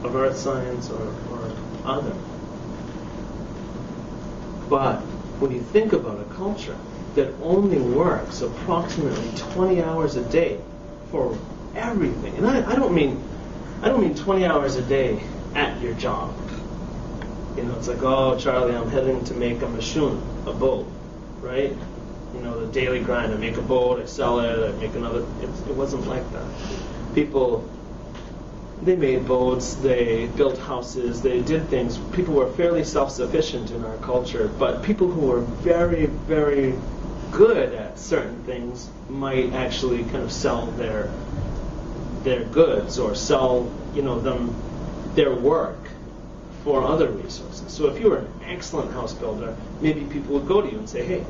of earth science or other. But when you think about a culture that only works approximately 20 hours a day for everything, and I don't mean 20 hours a day at your job. You know, it's like, oh, Charlie, I'm heading to make a mashun, a boat, right? You know, the daily grind. I make a boat, I sell it, I make another. It wasn't like that. People, they made boats, they built houses, they did things. People were fairly self-sufficient in our culture, but people who were very, very good at certain things might actually kind of sell their goods or sell, you know, their work for other resources. So if you were an excellent house builder, maybe people would go to you and say, hey,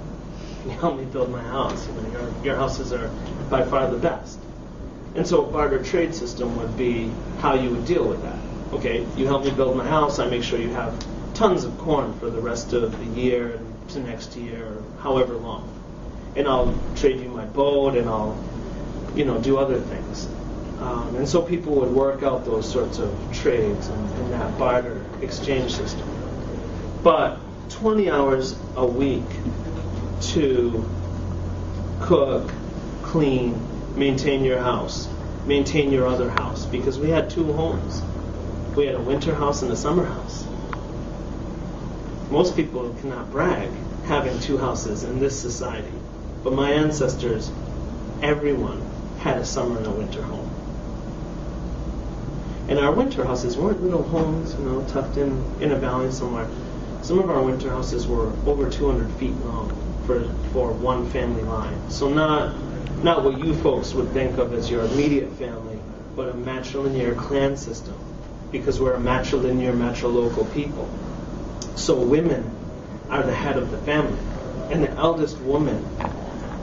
can you help me build my house? You know, your houses are by far the best. And so a barter trade system would be how you would deal with that. Okay, you help me build my house, I make sure you have tons of corn for the rest of the year and to next year or however long. And I'll trade you my boat and I'll, you know, do other things. And so people would work out those sorts of trades in that barter exchange system. But 20 hours a week to cook, clean, maintain your house, maintain your other house, because we had two homes. We had a winter house and a summer house. Most people cannot brag having two houses in this society, but my ancestors, everyone had a summer and a winter home. And our winter houses weren't little homes, you know, tucked in a valley somewhere. Some of our winter houses were over 200 feet long for one family line. So not what you folks would think of as your immediate family, but a matrilinear clan system, because we're a matrilinear, matrilocal people. So women are the head of the family, and the eldest woman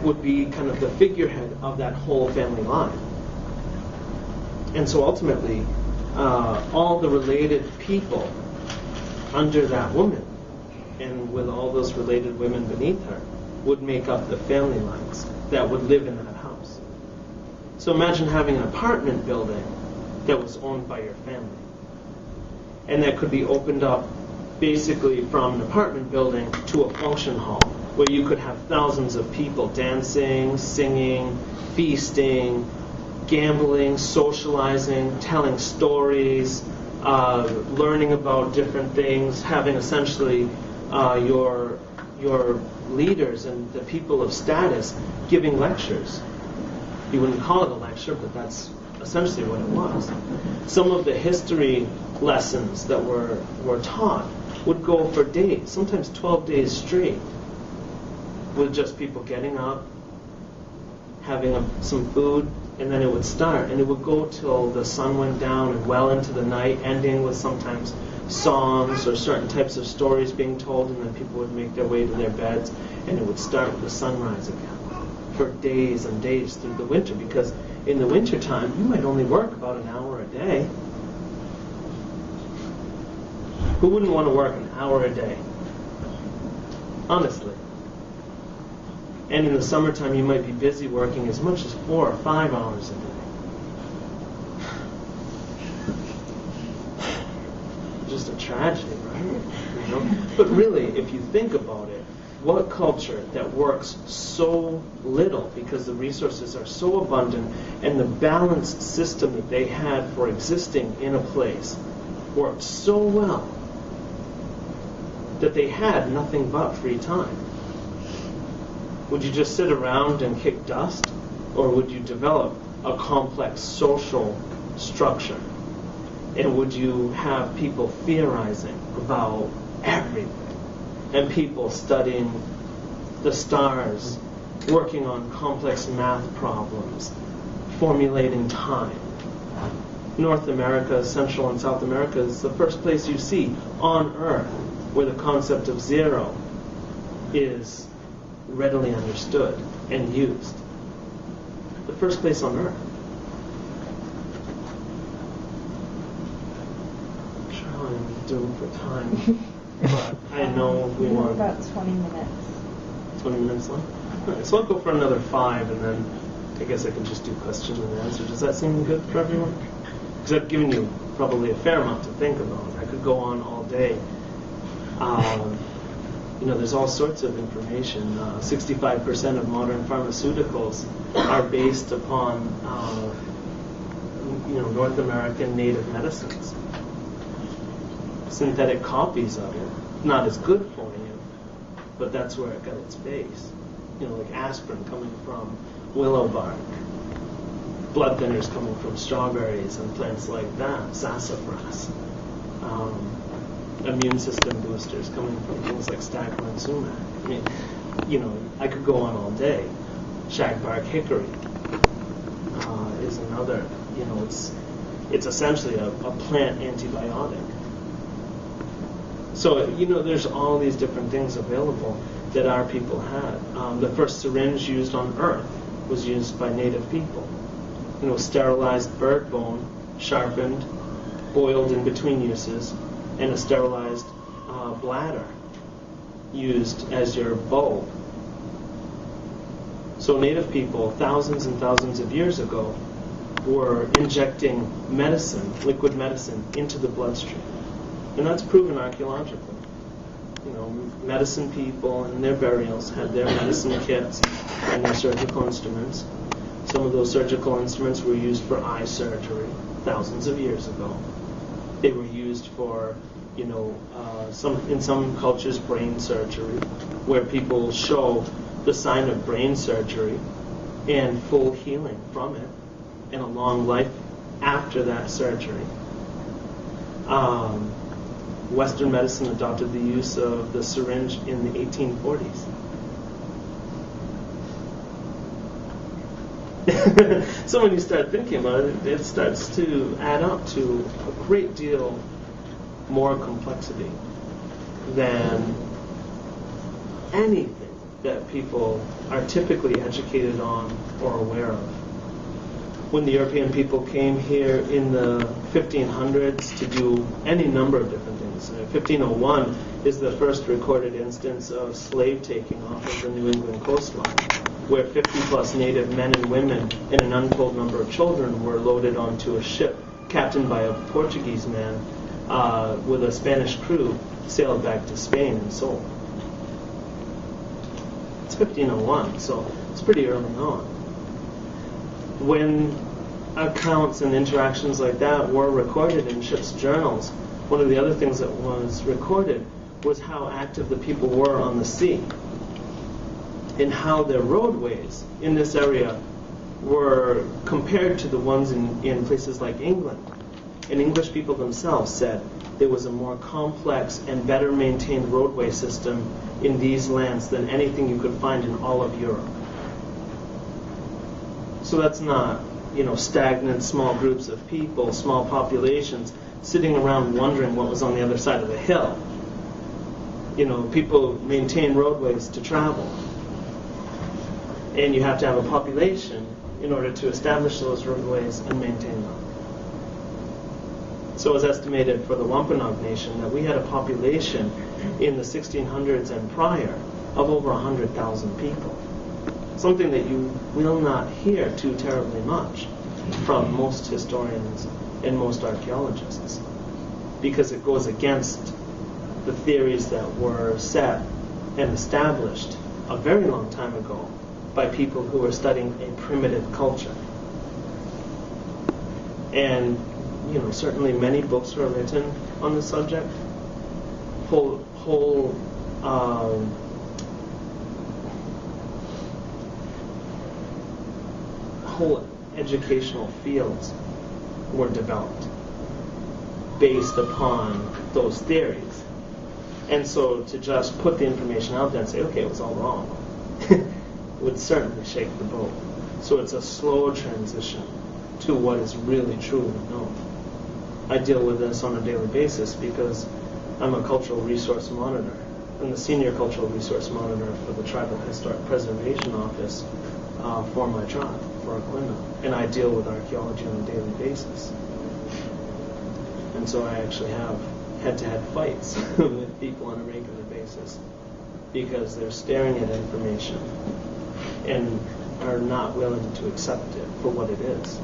would be kind of the figurehead of that whole family line. And so ultimately, all the related people under that woman, and with all those related women beneath her, would make up the family lines that would live in that house. So imagine having an apartment building that was owned by your family, and that could be opened up basically from an apartment building to a function hall where you could have thousands of people dancing, singing, feasting, gambling, socializing, telling stories, learning about different things, having essentially your leaders and the people of status giving lectures. You wouldn't call it a lecture, but that's essentially what it was. Some of the history lessons that were taught would go for days, sometimes 12 days straight, with just people getting up, having some food, and then it would start, and it would go till the sun went down and well into the night, ending with sometimes songs or certain types of stories being told, and then people would make their way to their beds, and it would start with the sunrise again for days and days through the winter, because in the winter time you might only work about an hour a day. Who wouldn't want to work an hour a day? Honestly. And in the summertime you might be busy working as much as 4 or 5 hours a day. Just a tragedy, right? You know? But really, if you think about it, what culture that works so little because the resources are so abundant and the balanced system that they had for existing in a place worked so well that they had nothing but free time? Would you just sit around and kick dust? Or would you develop a complex social structure? And would you have people theorizing about everything? And people studying the stars, working on complex math problems, formulating time. North America, Central and South America is the first place you see on Earth where the concept of zero is readily understood and used. The first place on Earth. I'm sure I'm doomed for time, but I know we want about 20 minutes. 20 minutes left? All right, so I'll go for another 5, and then I guess I can just do question and answer. Does that seem good for everyone? Because I've given you probably a fair amount to think about. I could go on all day. There's all sorts of information. 65% of modern pharmaceuticals are based upon, North American native medicines. Synthetic copies of it, not as good for you, but that's where it got its base. Like aspirin coming from willow bark, blood thinners coming from strawberries and plants like that, sassafras. Immune system boosters coming from things like stagger and sumac. I could go on all day. Shagbark hickory is another. It's essentially a plant antibiotic. So there's all these different things available that our people had. The first syringe used on Earth was used by native people. Sterilized bird bone, sharpened, boiled in between uses, and a sterilized bladder used as your bulb. So native people, thousands and thousands of years ago, were injecting medicine, liquid medicine, into the bloodstream. And that's proven archaeologically. Medicine people in their burials had their medicine kits and their surgical instruments. Some of those surgical instruments were used for eye surgery thousands of years ago. They were used for, in some cultures, brain surgery, where people show the sign of brain surgery and full healing from it and a long life after that surgery. Western medicine adopted the use of the syringe in the 1840s. So when you start thinking about it, it starts to add up to a great deal more complexity than anything that people are typically educated on or aware of. When the European people came here in the 1500s to do any number of different things. 1501 is the first recorded instance of slave taking off of the New England coastline, where 50-plus native men and women and an untold number of children were loaded onto a ship captained by a Portuguese man with a Spanish crew, sailed back to Spain and sold. It's 1501, so it's pretty early on. When accounts and interactions like that were recorded in ships' journals, one of the other things that was recorded was how active the people were on the sea and how their roadways in this area were compared to the ones in places like England. And English people themselves said there was a more complex and better maintained roadway system in these lands than anything you could find in all of Europe. So that's not, stagnant small groups of people, small populations sitting around wondering what was on the other side of the hill. People maintain roadways to travel. And you have to have a population in order to establish those roadways and maintain them. So it was estimated for the Wampanoag Nation that we had a population in the 1600s and prior of over 100,000 people. Something that you will not hear too terribly much from most historians and most archaeologists, because it goes against the theories that were set and established a very long time ago by people who were studying a primitive culture. And certainly many books were written on the subject. Whole educational fields were developed based upon those theories. And so to just put the information out there and say, okay, it was all wrong, would certainly shake the boat. So it's a slow transition to what is really truly known. I deal with this on a daily basis because I'm a cultural resource monitor. I'm the senior cultural resource monitor for the Tribal Historic Preservation Office for my tribe, for Aquinnah. And I deal with archaeology on a daily basis. And so I actually have head-to-head fights with people on a regular basis because they're staring at information and are not willing to accept it for what it is.